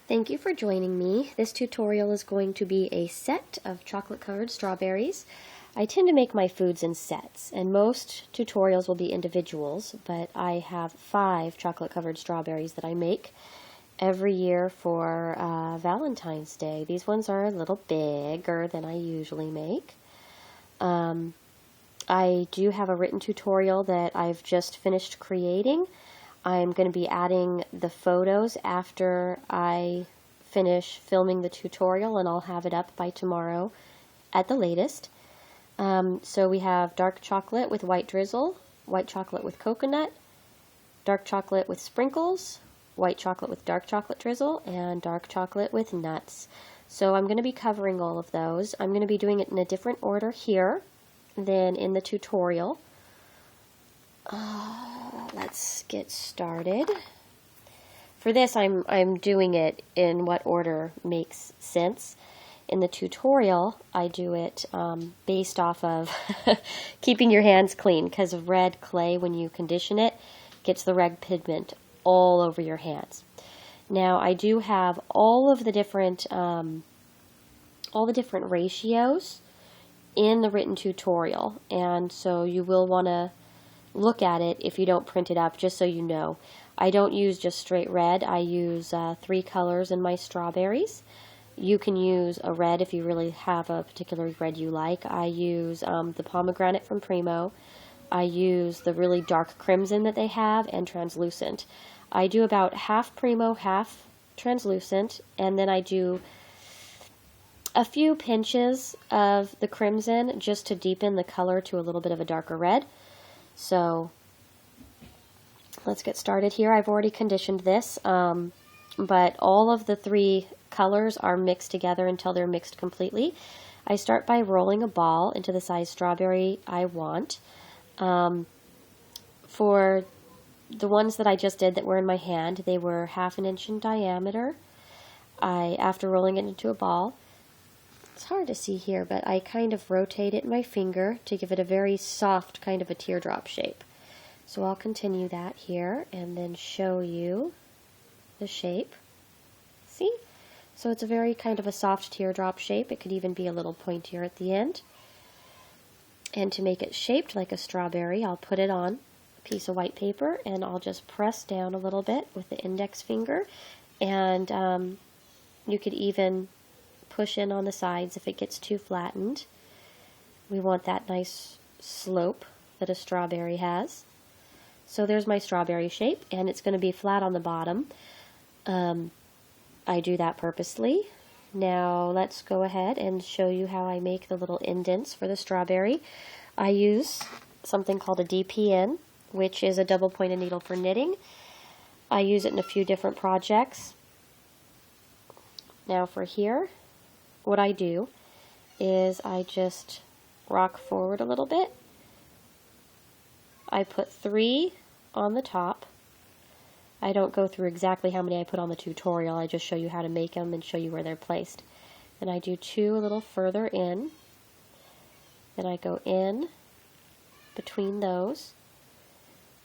Thank you for joining me. This tutorial is going to be a set of chocolate-covered strawberries. I tend to make my foods in sets, and most tutorials will be individuals, but I have 5 chocolate-covered strawberries that I make every year for Valentine's Day. These ones are a little bigger than I usually make. I do have a written tutorial that I've just finished creating. I'm going to be adding the photos after I finish filming the tutorial, and I'll have it up by tomorrow at the latest. So we have dark chocolate with white drizzle, white chocolate with coconut, dark chocolate with sprinkles, white chocolate with dark chocolate drizzle, and dark chocolate with nuts. So I'm going to be covering all of those. I'm going to be doing it in a different order here than in the tutorial. Let's get started. For this, I'm doing it in what order makes sense. In the tutorial, I do it based off of keeping your hands clean, because red clay, when you condition it, gets the red pigment all over your hands. Now, I do have all the different ratios in the written tutorial, and so you will want to look at it if you don't print it up, just so you know. I don't use just straight red. I use 3 colors in my strawberries. You can use a red if you really have a particular red you like. I use the pomegranate from Primo. I use the really dark crimson that they have, and translucent. I do about half Primo, half translucent, and then I do a few pinches of the crimson just to deepen the color to a little bit of a darker red. So let's get started here. I've already conditioned this, but all of the 3 colors are mixed together until they're mixed completely. I start by rolling a ball into the size strawberry I want. For the ones that I just did that were in my hand, they were 1/2 inch in diameter. After rolling it into a ball, it's hard to see here, but I kind of rotate it in my finger to give it a very soft kind of a teardrop shape. So I'll continue that here and then show you the shape. See? So it's a very kind of a soft teardrop shape. It could even be a little pointier at the end. And to make it shaped like a strawberry, I'll put it on a piece of white paper, and I'll just press down a little bit with the index finger. And you could even push in on the sides if it gets too flattened. We want that nice slope that a strawberry has. So there's my strawberry shape, and it's going to be flat on the bottom. I do that purposely. Now let's go ahead and show you how I make the little indents for the strawberry. I use something called a DPN, which is a double-pointed needle for knitting. I use it in a few different projects. Now for here, what I do is I just rock forward a little bit. I put 3 on the top. I don't go through exactly how many I put on the tutorial. I just show you how to make them and show you where they're placed. Then I do 2 a little further in. Then I go in between those.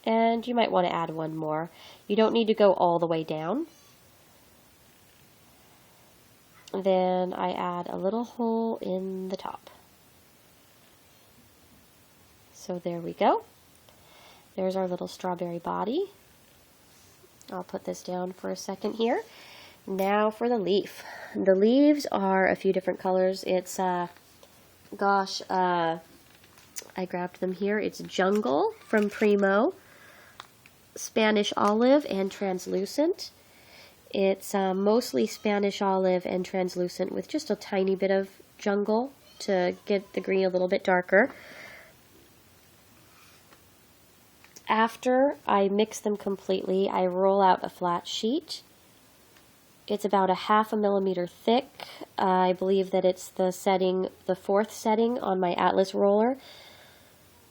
And you might want to add 1 more. You don't need to go all the way down. Then I add a little hole in the top. So there we go. There's our little strawberry body. I'll put this down for a second here. Now for the leaf. The leaves are a few different colors. It's, I grabbed them here. It's Jungle from Primo, Spanish Olive, and Translucent. It's mostly Spanish Olive and Translucent with just a tiny bit of Jungle to get the green a little bit darker. After I mix them completely, I roll out a flat sheet. It's about 1/2 millimeter thick. I believe that it's the 4th setting on my Atlas roller.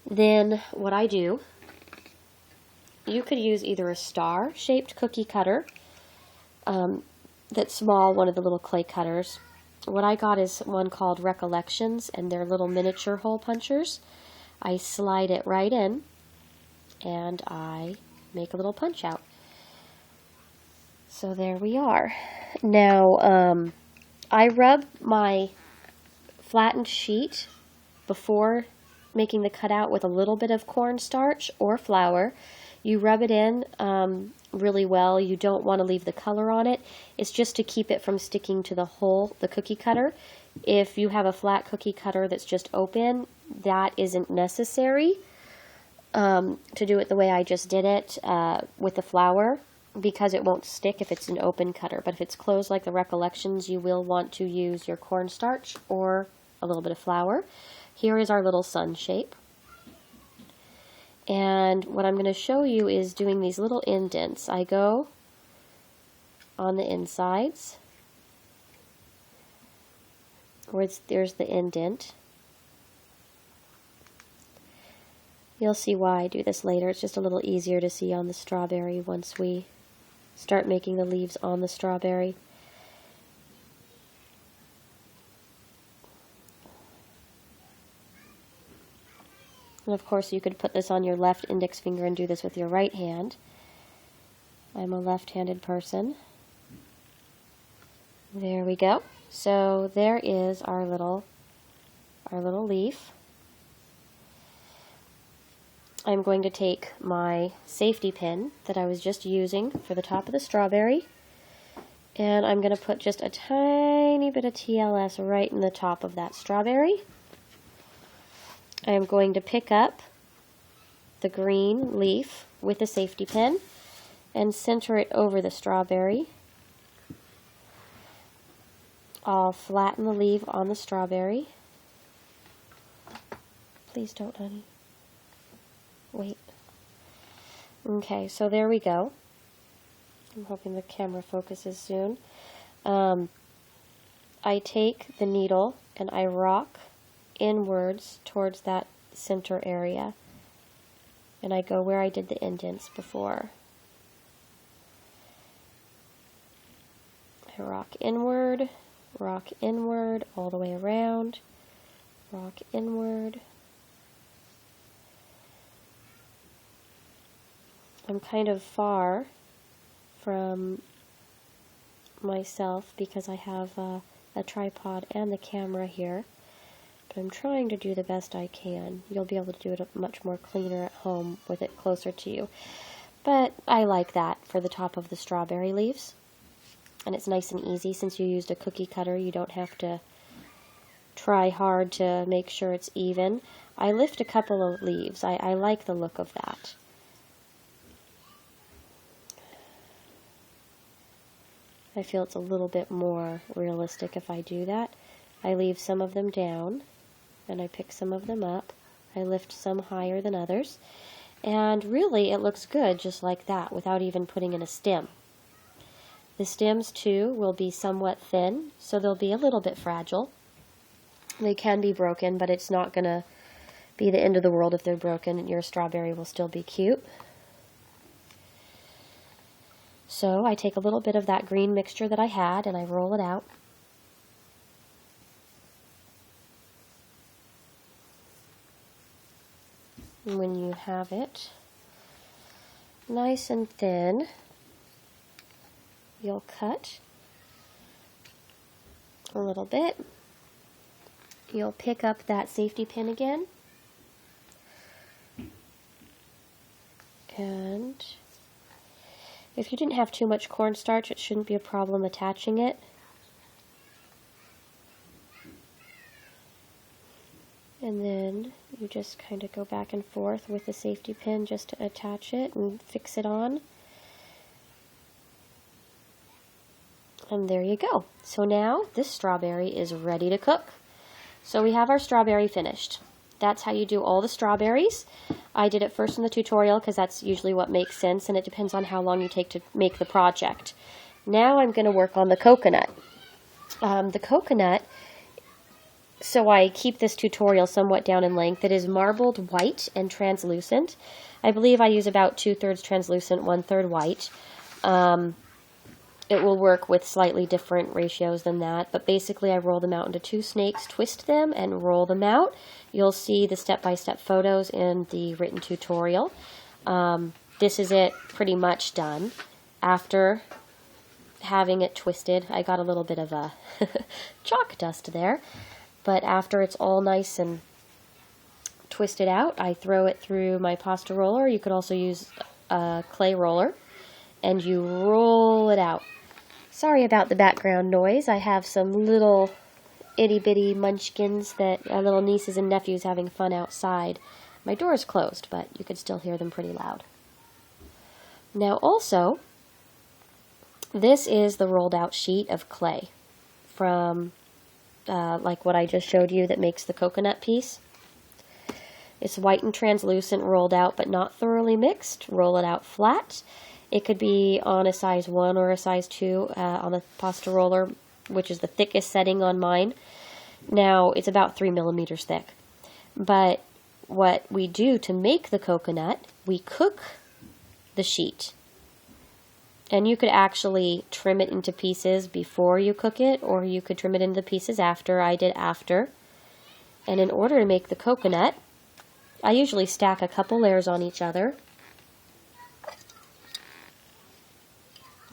Then what I do, you could use either a star-shaped cookie cutter, that's small, one of the little clay cutters. What I got is one called Recollections, and they're little miniature hole punchers. I slide it right in, and I make a little punch out. So there we are. Now, I rub my flattened sheet before making the cutout with a little bit of cornstarch or flour. You rub it in really well. You don't want to leave the color on it. It's just to keep it from sticking to the cookie cutter. If you have a flat cookie cutter that's just open, that isn't necessary to do it the way I just did it with the flour, because it won't stick if it's an open cutter. But if it's closed like the Recollections, you will want to use your cornstarch or a little bit of flour. Here is our little sun shape. And what I'm going to show you is doing these little indents. I go on the insides, where there's the indent. You'll see why I do this later. It's just a little easier to see on the strawberry once we start making the leaves on the strawberry. And of course you could put this on your left index finger and do this with your right hand. I'm a left-handed person. There we go. So there is our little leaf. I'm going to take my safety pin that I was just using for the top of the strawberry, and I'm going to put just a tiny bit of TLS right in the top of that strawberry. I'm going to pick up the green leaf with a safety pin and center it over the strawberry. I'll flatten the leaf on the strawberry. Please don't, honey. Wait. Okay, so there we go. I'm hoping the camera focuses soon. I take the needle and I rock inwards towards that center area. And I go where I did the indents before. I rock inward, all the way around, rock inward. I'm kind of far from myself because I have a tripod and the camera here, but I'm trying to do the best I can. You'll be able to do it much more cleaner at home with it closer to you. But I like that for the top of the strawberry leaves. And it's nice and easy. Since you used a cookie cutter, you don't have to try hard to make sure it's even. I lift a couple of leaves. I like the look of that. I feel it's a little bit more realistic if I do that. I leave some of them down, and I pick some of them up. I lift some higher than others. And really, it looks good just like that, without even putting in a stem. The stems, too, will be somewhat thin, so they'll be a little bit fragile. They can be broken, but it's not going to be the end of the world if they're broken. Your strawberry will still be cute. So I take a little bit of that green mixture that I had and I roll it out. And when you have it nice and thin, you'll cut a little bit. You'll pick up that safety pin again. And if you didn't have too much cornstarch, it shouldn't be a problem attaching it. And then you just kind of go back and forth with the safety pin just to attach it and fix it on. And there you go. So now this strawberry is ready to cook. So we have our strawberry finished. That's how you do all the strawberries. I did it first in the tutorial because that's usually what makes sense, and it depends on how long you take to make the project. Now I'm going to work on the coconut. The coconut, so I keep this tutorial somewhat down in length. It is marbled white and translucent. I believe I use about 2/3 translucent, 1/3 white. It will work with slightly different ratios than that, but basically I roll them out into 2 snakes, twist them, and roll them out. You'll see the step-by-step photos in the written tutorial. This is it pretty much done. After having it twisted. I got a little bit of a chalk dust there, but after it's all nice and twisted out, I throw it through my pasta roller. You could also use a clay roller, and you roll it out. Sorry about the background noise. I have some little itty-bitty munchkins that are little nieces and nephews having fun outside. My door is closed, but you could still hear them pretty loud. Now also, this is the rolled out sheet of clay from like what I just showed you that makes the coconut piece. It's white and translucent, rolled out but not thoroughly mixed. Roll it out flat. It could be on a size 1 or a size 2 on the pasta roller, which is the thickest setting on mine. Now, it's about 3 millimeters thick. But what we do to make the coconut, we cook the sheet. And you could actually trim it into pieces before you cook it, or you could trim it into pieces after. I did after. And in order to make the coconut, I usually stack a couple layers on each other.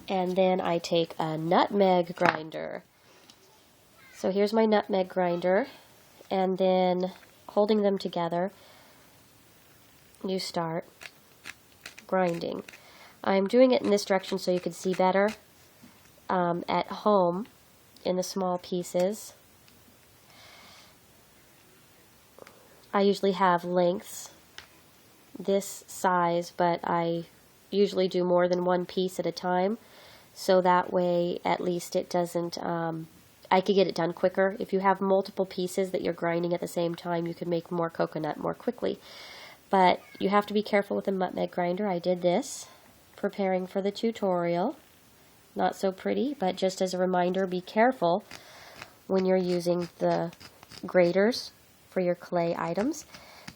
And then I take a nutmeg grinder. So here's my nutmeg grinder, and then holding them together, you start grinding. I'm doing it in this direction so you can see better. At home, in the small pieces, I usually have lengths this size, but I usually do more than one piece at a time, so that way at least it doesn't, I could get it done quicker. If you have multiple pieces that you're grinding at the same time, you can make more coconut more quickly. But you have to be careful with the nutmeg grinder. I did this preparing for the tutorial. Not so pretty, but just as a reminder, be careful when you're using the graders for your clay items.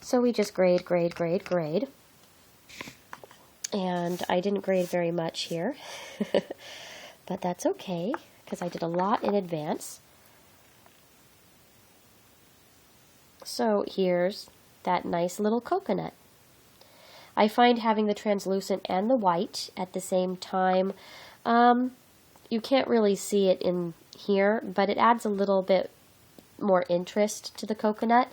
So we just grade. And I didn't grade very much here, but that's okay, because I did a lot in advance. So here's that nice little coconut. I find having the translucent and the white at the same time, you can't really see it in here, but it adds a little bit more interest to the coconut.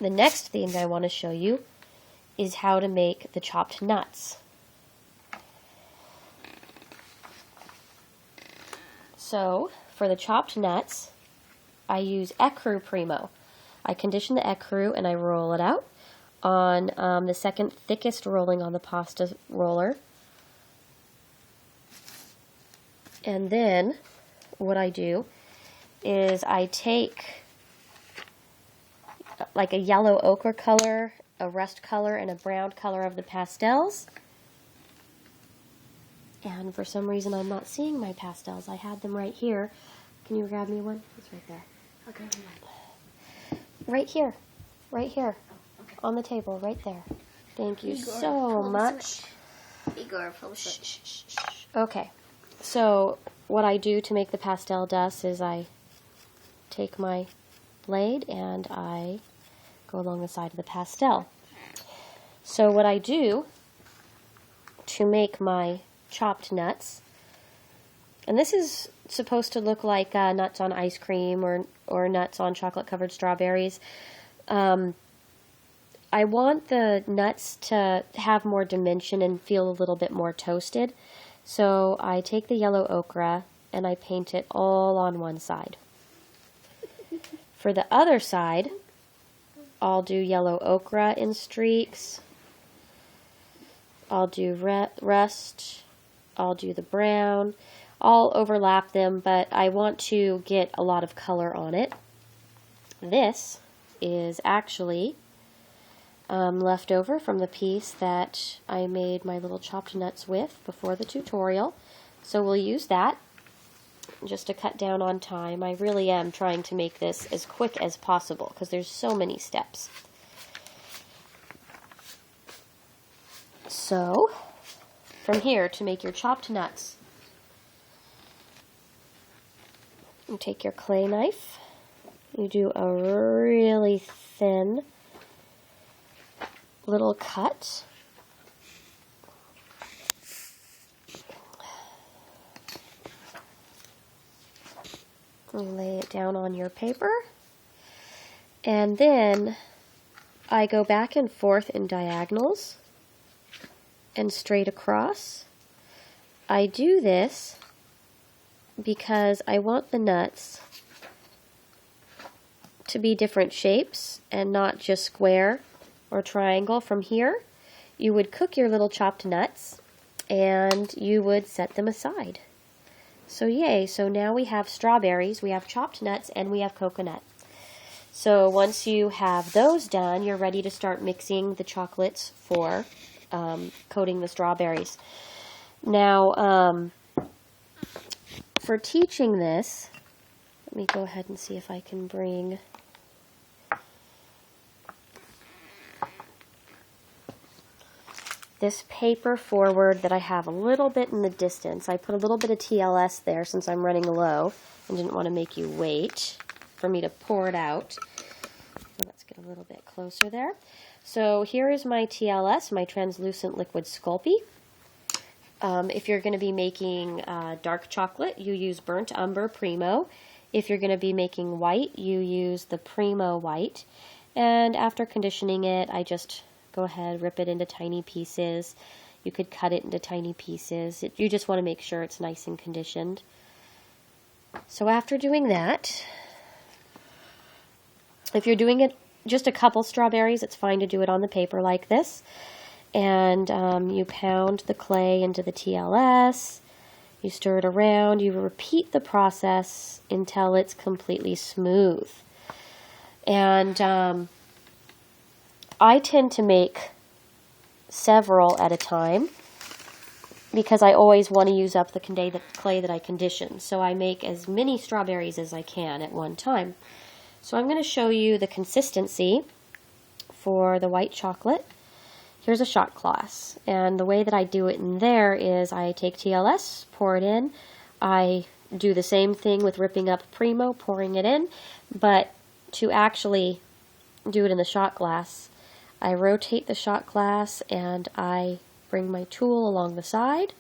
The next thing I want to show you is how to make the chopped nuts. So, for the chopped nuts, I use ecru primo. I condition the ecru and I roll it out on the second thickest rolling on the pasta roller. And then what I do is I take like a yellow ochre color, a rust color, and a brown color of the pastels. And for some reason I'm not seeing my pastels. I had them right here. Can you grab me one? It's right there. Okay. Right here. Right here. Oh, okay. On the table, right there. Thank you Igor, so much. Igor, pull this Okay. So what I do to make the pastel dust is I take my blade and I go along the side of the pastel. So what I do to make my chopped nuts, and this is supposed to look like nuts on ice cream or nuts on chocolate covered strawberries. I want the nuts to have more dimension and feel a little bit more toasted. So I take the yellow ochre and I paint it all on one side. For the other side, I'll do yellow ochre in streaks. I'll do rust. I'll do the brown. I'll overlap them, but I want to get a lot of color on it. This is actually left over from the piece that I made my little chopped nuts with before the tutorial. So we'll use that just to cut down on time. I really am trying to make this as quick as possible because there's so many steps. So from here, to make your chopped nuts, you take your clay knife, you do a really thin little cut, You lay it down on your paper, and then I go back and forth in diagonals and straight across. I do this because I want the nuts to be different shapes and not just square or triangle. From here, you would cook your little chopped nuts and you would set them aside. So yay, so now we have strawberries, we have chopped nuts, and we have coconut. So once you have those done, you're ready to start mixing the chocolates for coating the strawberries. Now, for teaching this, let me go ahead and see if I can bring this paper forward that I have a little bit in the distance. I put a little bit of TLS there since I'm running low and didn't want to make you wait for me to pour it out. So let's get a little bit closer there. So here is my TLS, my translucent liquid Sculpey. If you're going to be making dark chocolate, you use Burnt Umber Primo. If you're going to be making white, you use the Primo White. And after conditioning it, I just go ahead, rip it into tiny pieces. You could cut it into tiny pieces. You just want to make sure it's nice and conditioned. So after doing that, if you're doing it just a couple strawberries, it's fine to do it on the paper like this. And you pound the clay into the TLS, you stir it around, you repeat the process until it's completely smooth. And I tend to make several at a time because I always want to use up the clay that I condition. So I make as many strawberries as I can at one time. So I'm going to show you the consistency for the white chocolate. Here's a shot glass, and the way that I do it in there is I take TLS, pour it in. I do the same thing with ripping up Primo, pouring it in, but to actually do it in the shot glass, I rotate the shot glass and I bring my tool along the side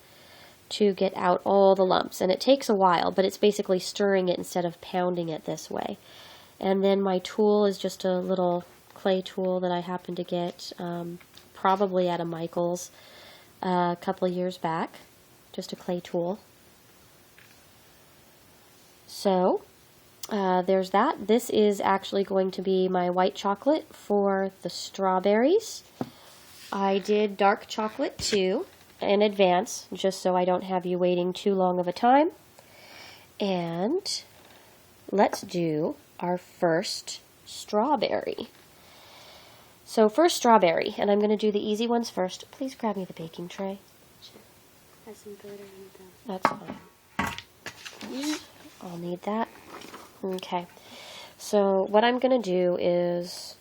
to get out all the lumps. And it takes a while, but it's basically stirring it instead of pounding it this way. And then my tool is just a little clay tool that I happened to get probably at a Michael's a couple of years back. Just a clay tool. So there's that. This is actually going to be my white chocolate for the strawberries. I did dark chocolate too in advance, just so I don't have you waiting too long of a time. And let's do our first strawberry. So first strawberry, and I'm going to do the easy ones first. Please grab me the baking tray. Sure. Has some glitter in it though. That's fine. I'll need that. Okay. So what I'm going to do is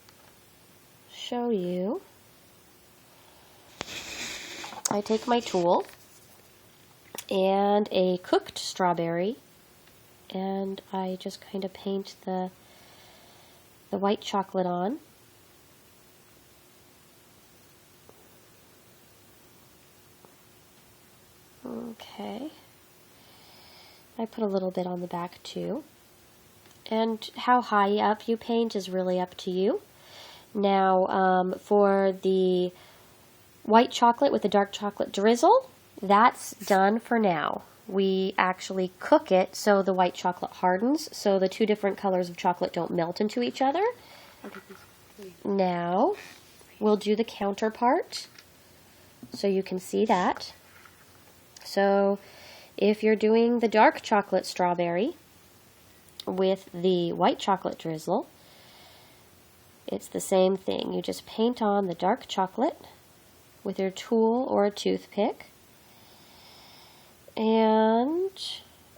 show you. I take my tool and a cooked strawberry, and I just kind of paint the white chocolate on. Okay. I put a little bit on the back too. And how high up you paint is really up to you. Now, for the white chocolate with the dark chocolate drizzle, that's done for now. We actually cook it so the white chocolate hardens, so the two different colors of chocolate don't melt into each other. Now, we'll do the counterpart, so you can see that. So, if you're doing the dark chocolate strawberry with the white chocolate drizzle, it's the same thing. You just paint on the dark chocolate with your tool or a toothpick, and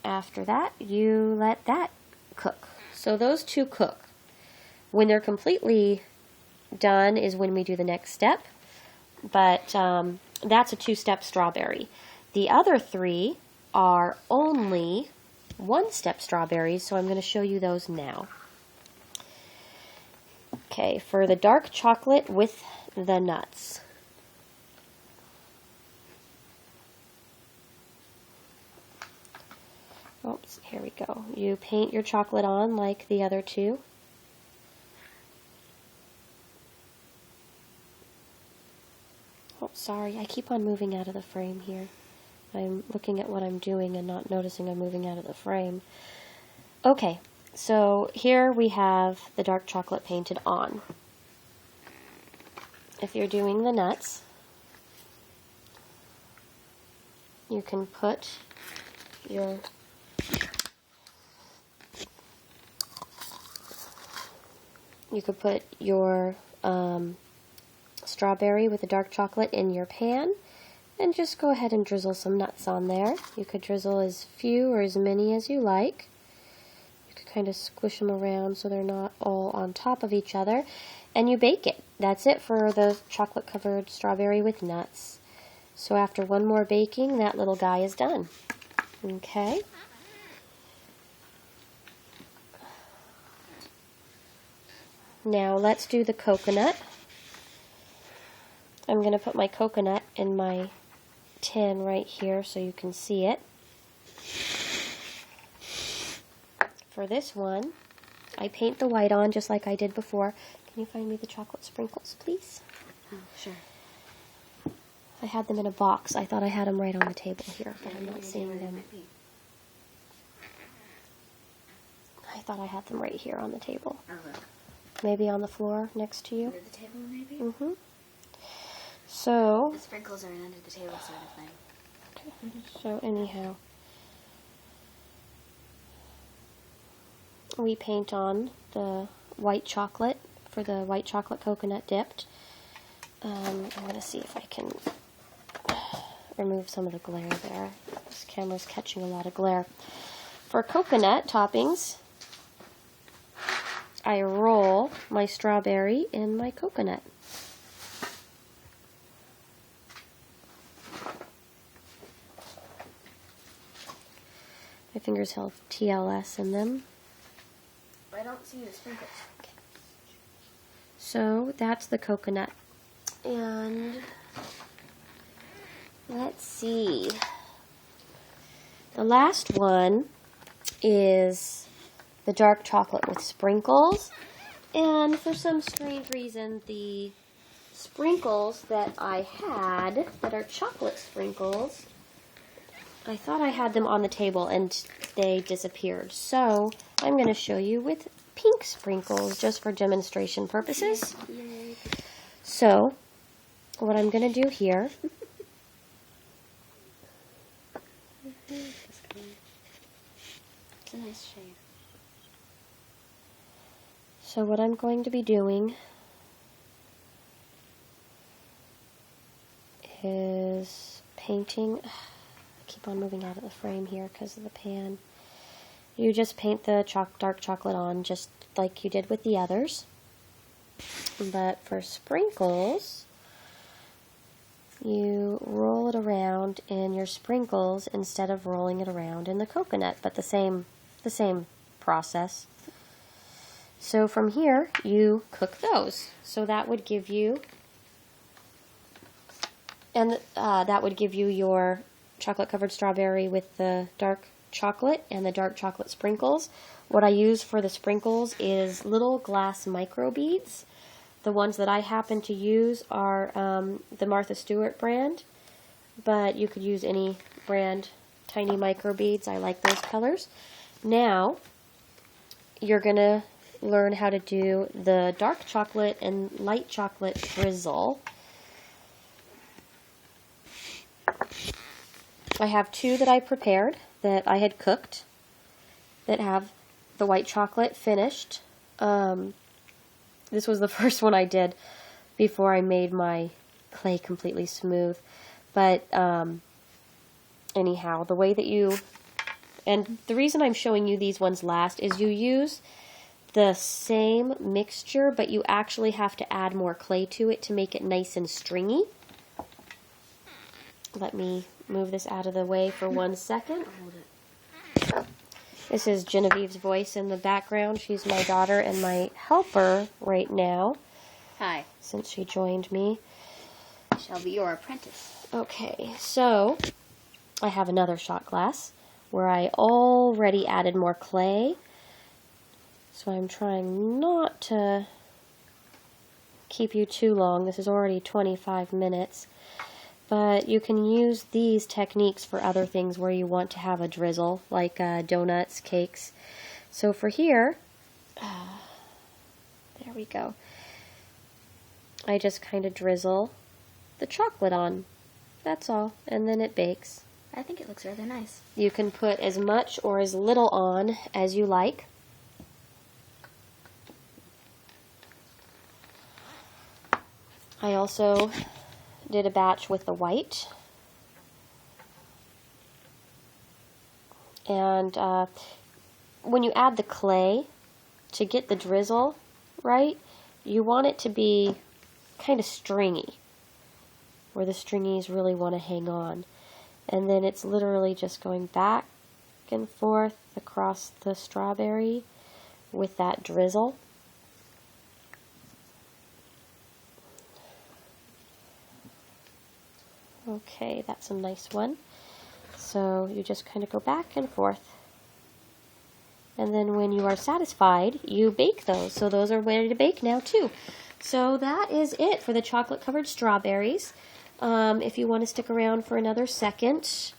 after that you let that cook. So those two cook. When they're completely done is when we do the next step, but that's a two-step strawberry. The other three are only one-step strawberries, so I'm going to show you those now. Okay, for the dark chocolate with the nuts. Oops, here we go. You paint your chocolate on like the other two. Oh, sorry, I keep on moving out of the frame here. I'm looking at what I'm doing and not noticing I'm moving out of the frame. Okay, so here we have the dark chocolate painted on. If you're doing the nuts, you can put your strawberry with the dark chocolate in your pan and just go ahead and drizzle some nuts on there. You could drizzle as few or as many as you like. You could kind of squish them around so they're not all on top of each other, and you bake it. That's it for the chocolate covered strawberry with nuts. So after one more baking, that little guy is done. Okay. Now let's do the coconut. I'm going to put my coconut in my tin right here so you can see it. For this one, I paint the white on just like I did before. Can you find me the chocolate sprinkles, please? Oh, sure. I had them in a box. I thought I had them right on the table here, but I'm not seeing them. I thought I had them right here on the table. Maybe on the floor next to you? Under the table, maybe? Mm-hmm. So... The sprinkles are under the table sort of thing. Okay. So anyhow, we paint on the white chocolate for the white chocolate coconut dipped. I'm going to see if I can remove some of the glare there. This camera's catching a lot of glare. For coconut toppings, I roll my strawberry in my coconut. My fingers have TLS in them. I don't see the sprinkles. Okay. So that's the coconut. And let's see. The last one is the dark chocolate with sprinkles. And for some strange reason, the sprinkles that I had, that are chocolate sprinkles, I thought I had them on the table and they disappeared. So I'm going to show you with pink sprinkles just for demonstration purposes. Yay. So what I'm going to do here It's a nice shade. So what I'm going to be doing is painting. I keep on moving out of the frame here because of the pan. You just paint the dark chocolate on just like you did with the others. But for sprinkles, you roll it around in your sprinkles instead of rolling it around in the coconut, but the same process. So from here, you cook those. So that would give you, that would give you your chocolate-covered strawberry with the dark chocolate and the dark chocolate sprinkles. What I use for the sprinkles is little glass micro beads. The ones that I happen to use are the Martha Stewart brand, but you could use any brand, tiny micro beads. I like those colors. Now, you're going to learn how to do the dark chocolate and light chocolate drizzle. I have two that I prepared that I had cooked that have the white chocolate finished. This was the first one I did before I made my clay completely smooth. But anyhow, the way that you, and the reason I'm showing you these ones last is you use the same mixture, but you actually have to add more clay to it to make it nice and stringy. Let me move this out of the way for 1 second. Hold it. This is Genevieve's voice in the background. She's my daughter and my helper right now. Hi. Since she joined me. Shall be your apprentice. Okay, so I have another shot glass where I already added more clay. So I'm trying not to keep you too long. This is already 25 minutes. But you can use these techniques for other things where you want to have a drizzle, like donuts, cakes. So for here, there we go. I just kind of drizzle the chocolate on. That's all. And then it bakes. I think it looks rather nice. You can put as much or as little on as you like. I also did a batch with the white. And when you add the clay, to get the drizzle right, you want it to be kind of stringy, where the stringies really want to hang on. And then it's literally just going back and forth across the strawberry with that drizzle. Okay, that's a nice one. So you just kind of go back and forth. And then when you are satisfied, you bake those. So those are ready to bake now too. So that is it for the chocolate covered strawberries. If you want to stick around for another second,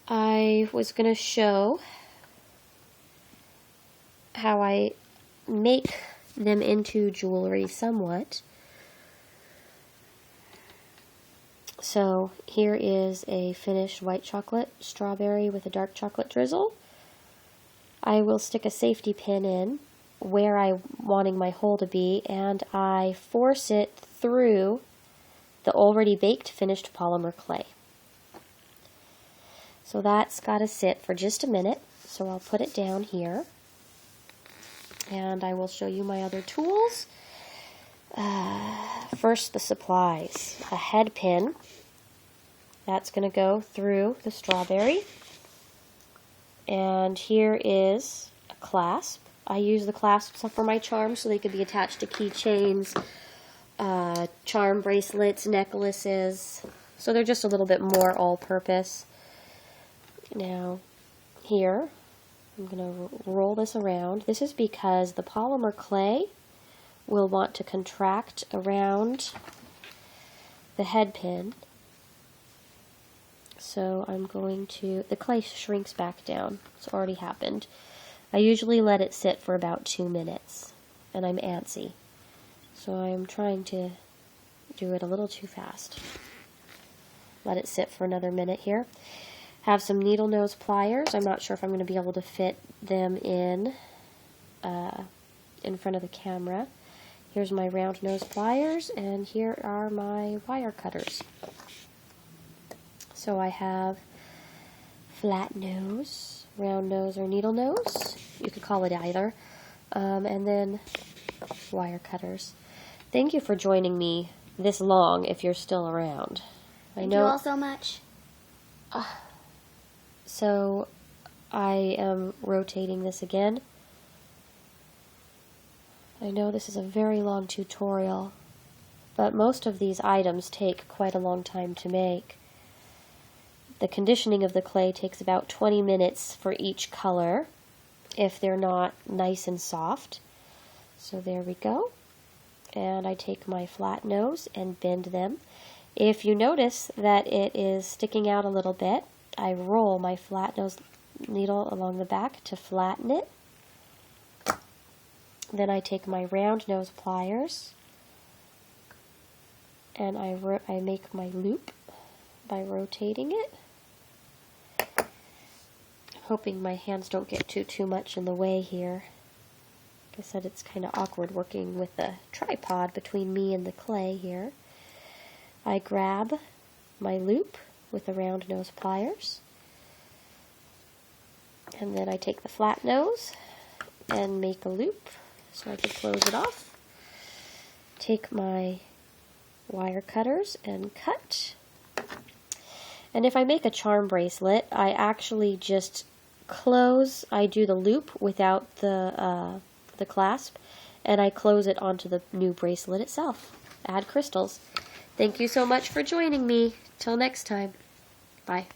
I was going to show how I make them into jewelry somewhat. So here is a finished white chocolate strawberry with a dark chocolate drizzle. I will stick a safety pin in where I'm wanting my hole to be, and I force it through the already baked finished polymer clay. So that's got to sit for just a minute, so I'll put it down here, and I will show you my other tools. First, the supplies. A head pin. That's going to go through the strawberry. And here is a clasp. I use the clasps for my charms so they could be attached to keychains, charm bracelets, necklaces. So they're just a little bit more all-purpose. Now, here, I'm going to roll this around. This is because the polymer clay will want to contract around the head pin. So I'm going to, the clay shrinks back down. It's already happened. I usually let it sit for about 2 minutes, and I'm antsy. So I'm trying to do it a little too fast. Let it sit for another minute here. Have some needle nose pliers. I'm not sure if I'm going to be able to fit them in front of the camera. Here's my round nose pliers, and here are my wire cutters. So I have flat nose, round nose, or needle nose. You could call it either. And then wire cutters. Thank you for joining me this long if you're still around. Thank you all so much. So I am rotating this again. I know this is a very long tutorial, but most of these items take quite a long time to make. The conditioning of the clay takes about 20 minutes for each color if they're not nice and soft. So there we go. And I take my flat nose and bend them. If you notice that it is sticking out a little bit, I roll my flat nose needle along the back to flatten it. Then I take my round nose pliers and I make my loop by rotating it. Hoping my hands don't get too much in the way here. Like I said, it's kind of awkward working with the tripod between me and the clay here. I grab my loop with the round nose pliers, and then I take the flat nose and make a loop so I can close it off. Take my wire cutters and cut. And if I make a charm bracelet, I actually just close, I do the loop without the clasp, and I close it onto the new bracelet itself. Add crystals. Thank you so much for joining me. Till next time. Bye.